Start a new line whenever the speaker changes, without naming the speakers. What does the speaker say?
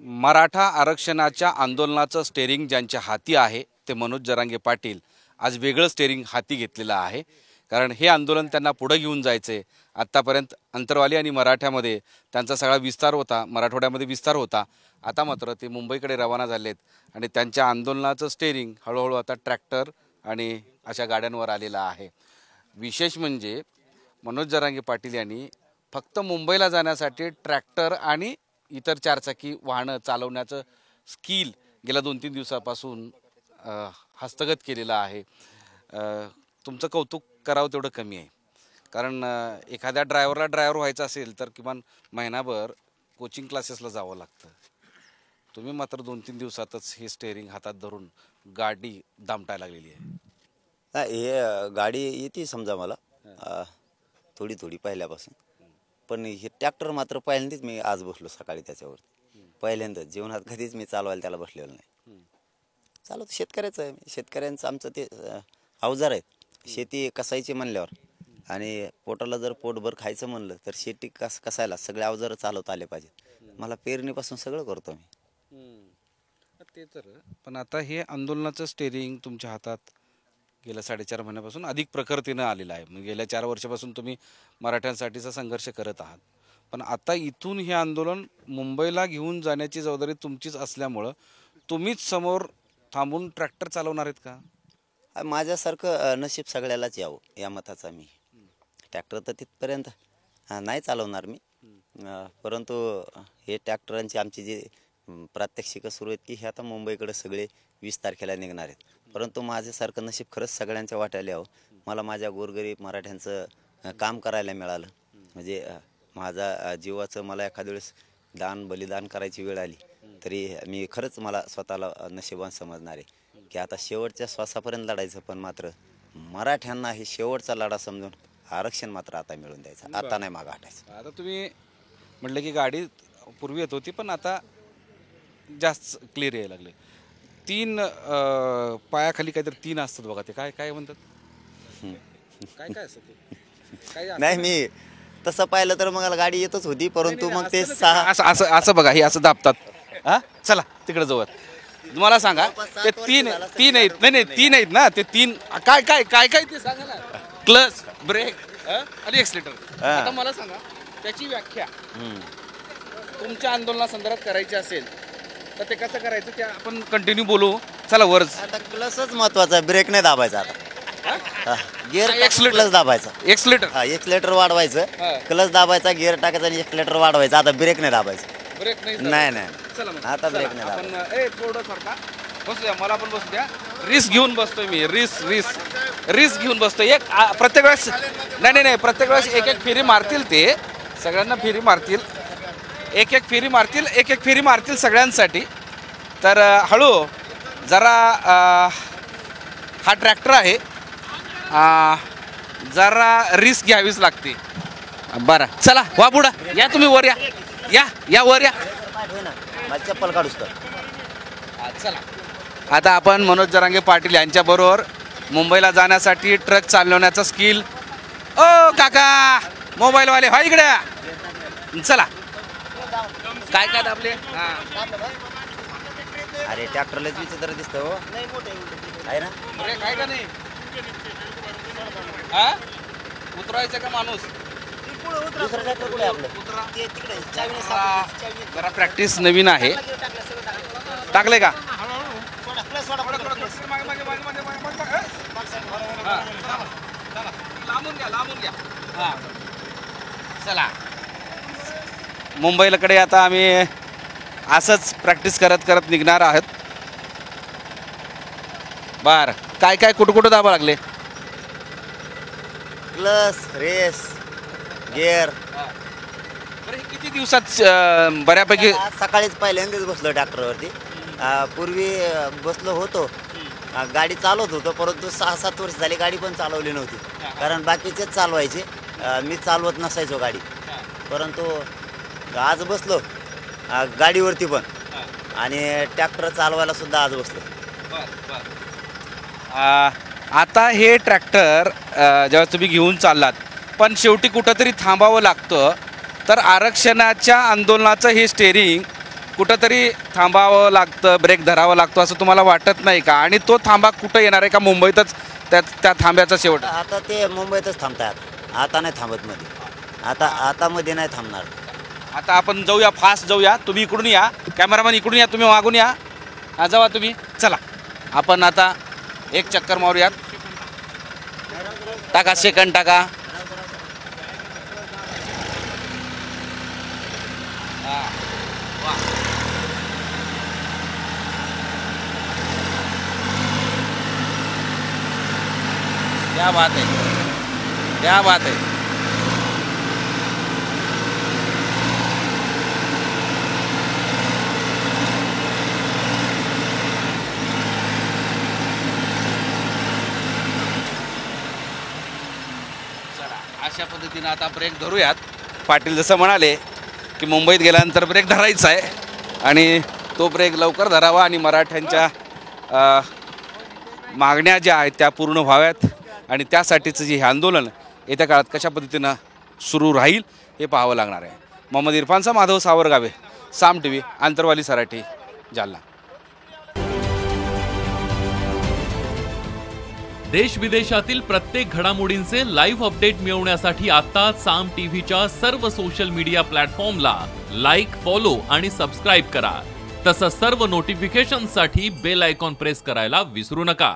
मराठा आरक्षणाच्या आंदोलनाचं स्टेरिंग ज्यांच्या हाती आहे ते मनोज जरांगे पाटील आज वेगळं स्टेरिंग हाती घेतलेलं आहे। कारण हे आंदोलन त्यांना पुढे घेऊन जायचे। आतापर्यंत अंतरवाली आणि मराठ्यामध्ये त्यांचा सगळा विस्तार होता, मराठवाड्यामध्ये विस्तार होता। आता मात्र ते मुंबईकडे रवाना झालेत आणि त्यांच्या आंदोलनाचं स्टेरिंग हळूहळू आता ट्रॅक्टर आणि अशा गाड्यांवर आलेलं आहे। विशेष म्हणजे मनोज जरांगे पाटील यांनी फक्त मुंबईला जाण्यासाठी ट्रॅक्टर आणि इतर चारचाकी वाहनं चालवण्याचं स्किल गेल्या 2-3 दिवसापासून हस्तगत केलेलं आहे। तुमचं कौतुक करावं तेवढं कमी आहे। कारण एखाद्या ड्रायव्हरला ड्रायव्हर व्हायचं असेल तर किमान महिनाभर कोचिंग क्लासेसला जावं लागतं। तुम्ही मात्र 2-3 दिवसातच हे स्टेअरिंग हातात धरून गाडी दामटायला लागलेली आहे।
हे गाडी येते समजा मला थोडी थोडी पहिल्यापासून, पण हे ट्रॅक्टर मात्र पहिल्यांदाच मी आज बसलो सकाळी त्याच्यावर। पहिल्यांदाच जीवनात कधीच मी चालवायला त्याला बसलेलो नाही। चालवतो शेतकऱ्याचं आहे, शेतकऱ्यांचं आमचं ते अवजार आहे। शेती कसायची म्हणल्यावर आणि पोटाला जर पोटभर खायचं म्हणलं तर शेती कसायला सगळे अवजार चालवता आले पाहिजे। मला पेरणीपासून सगळं करतो मी।
ते तर पण आता हे आंदोलनाचं स्टेरिंग तुमच्या हातात गेल्या 4.5 महिन्यापासून अधिक प्रखरतेने आलेलं आहे। म्हणजे गेल्या 4 वर्षापासून तुम्ही मराठ्यांसाठीचा संघर्ष करत आहात, पण आता इथून हे आंदोलन मुंबईला घेऊन जाण्याची जबाबदारी तुमचीच असल्यामुळं तुम्हीच समोर थांबून ट्रॅक्टर चालवणार आहेत का?
माझ्यासारखं नशीब सगळ्यालाच यावं या मताचा मी। ट्रॅक्टर तर तिथपर्यंत नाही चालवणार मी, परंतु हे ट्रॅक्टरांची आमची जी प्रात्यक्षिकं सुरू आहेत की हे आता मुंबईकडे सगळे 20 तारखेला निघणार आहेत। परंतु माझ्यासारखं नशीब खरंच सगळ्यांच्या वाट्याला यावं। मला माझ्या गोरगरीब मराठ्यांचं काम करायला मिळालं, म्हणजे माझा जीवाचं मला एखाद्या वेळेस बलिदान करायची वेळ आली तरी मी खरंच मला स्वतःला नशिबान समजणार आहे की आता शेवटच्या श्वासापर्यंत लढायचं, पण मात्र मराठ्यांना हे शेवटचा लढा समजून आरक्षण मात्र आता मिळून द्यायचं, आता नाही मागं हटायचं।
आता तुम्ही म्हटलं की गाडी पूर्वी येत होती पण आता जास्त क्लिअर यायला लागले। 3 पायाखाली काहीतरी 3 असतात बघा, ते काय काय म्हणतात, काय काय असतं ते? काय
नाही मी तसं पाहिलं तर मग गाडी येतच होती, परंतु मग ते
असं बघा, हे असं दाबतात। हा चला तिकडे जाऊ। तुम्हाला सांगा ते 3 आहेत, नाही 3 आहेत ना, ते 3 काय काय काय काय ते सांगा ना। क्लच, ब्रेक आणि एक्सिलेटर। आता मला सांगा त्याची व्याख्या तुमच्या आंदोलनासंदर्भात करायची असेल तर ते कसं करायचं ते आपण कंटिन्यू बोलू। चला वर।
आता क्लचच महत्वाचा आहे, ब्रेक नाही दाबायचा। आता गिअर क्लच दाबायचा, एक्सिलेटर वाढवायचं, क्लच दाबायचा, गिअर टाकायचा आणि एक्सिलेटर वाढवायचं। आता ब्रेक नाही दाबायचं,
ब्रेक नाही
नाही आता ब्रेक नाही दाबायचं।
आपण थोडं सारखा बसू द्या, मला पण बसू द्या। रिस्क घेऊन बसतोय मी, रिस्क घेऊन बसतोय। एक प्रत्येक वेळेस नाही प्रत्येक वेळेस एक फेरी मारतील, ते सगळ्यांना फेरी मारतील, एक फेरी मारतील सगळ्यांसाठी। तर हळू जरा हा ट्रॅक्टर आहे, जरा रिस्क घ्यावीच लागते। बरं चला वा पुढं या, तुम्ही वर या वर या,
चप्पल काढूस तर।
चला आता आपण मनोज जरांगे पाटील यांच्याबरोबर मुंबईला जाण्यासाठी ट्रक चालवण्याचा स्किल। ओ काका मोबाईलवाले हा इकडे चला। काय काय दाबले?
अरे ट्रॅक्टरलाच विचित्र दिसतं हो, आहे ना?
ब्रेक आहे का नाही? उतरायचं का माणूस?
दुसरं ट्रॅक्टर कुठे आपलं?
जरा प्रॅक्टिस नवीन आहे। टाकले का? लांबून घ्या। चला मुंबईकडे आता आम्ही असंच प्रॅक्टिस करत निघणार आहोत। बर काय काय कुठं दाबा लागले?
Clutch, race, gear.
किती दिवसात बऱ्यापैकी?
सकाळीच पहिल्यांदाच बसलो ट्रॅक्टरवरती। पूर्वी बसलो होतो, गाडी चालवत होतो, परंतु 6-7 वर्ष झाली गाडी पण चालवली नव्हती, कारण बाकीचेच चालवायचे, मी चालवत नसायचो गाडी। परंतु आज बसलो गाडीवरती पण आणि ट्रॅक्टर चालवायला सुद्धा आज बसलो।
आता हे ट्रॅक्टर जेव्हा तुम्ही घेऊन चाललात, पण शेवटी कुठंतरी थांबावं लागतं, तर आरक्षणाच्या आंदोलनाचं हे स्टेरिंग कुठंतरी थांबावं लागतं, ब्रेक धरावं लागतो असं तुम्हाला वाटत नाही का? आणि तो थांबा कुठं येणार आहे का मुंबईतच त्या थांब्याचा शेवट?
आता ते मुंबईतच थांबतात, आता नाही थांबत मध्ये, आता मध्ये नाही थांबणार.
आता आपण जाऊया, फास्ट जाऊया. तुम्ही इकडून या, कॅमेरामॅन इकडून या, तुम्ही मागून या. जावा तुम्ही. चला आपण आता एक चक्कर मारूयात. टाका सेकंड टाका. हा. वा. क्या बात है, क्या बात है. अशा पद्धतीनं आता ब्रेक धरूयात. पाटील जसं म्हणाले की मुंबईत गेल्यानंतर ब्रेक धरायचा आहे आणि तो ब्रेक लवकर धरावा आणि मराठ्यांच्या मागण्या ज्या आहेत त्या पूर्ण व्हाव्यात आणि त्यासाठीचं जे हे आंदोलन येत्या काळात कशा पद्धतीनं सुरू राहील हे पाहावं लागणार आहे. मोहम्मद इरफानचा माधव सावरगावे, साम TV, आंतरवाली सराठी, जालना.
देश विदेशातील प्रत्येक घडामोडींचे लाईव्ह अपडेट मिळवण्यासाठी आता साम टीव्हीच्या सर्व सोशल मीडिया प्लॅटफॉर्मला लाईक, फॉलो आणि सबस्क्राईब करा. तसंच सर्व नोटिफिकेशनसाठी बेल आयकॉन प्रेस करायला विसरू नका.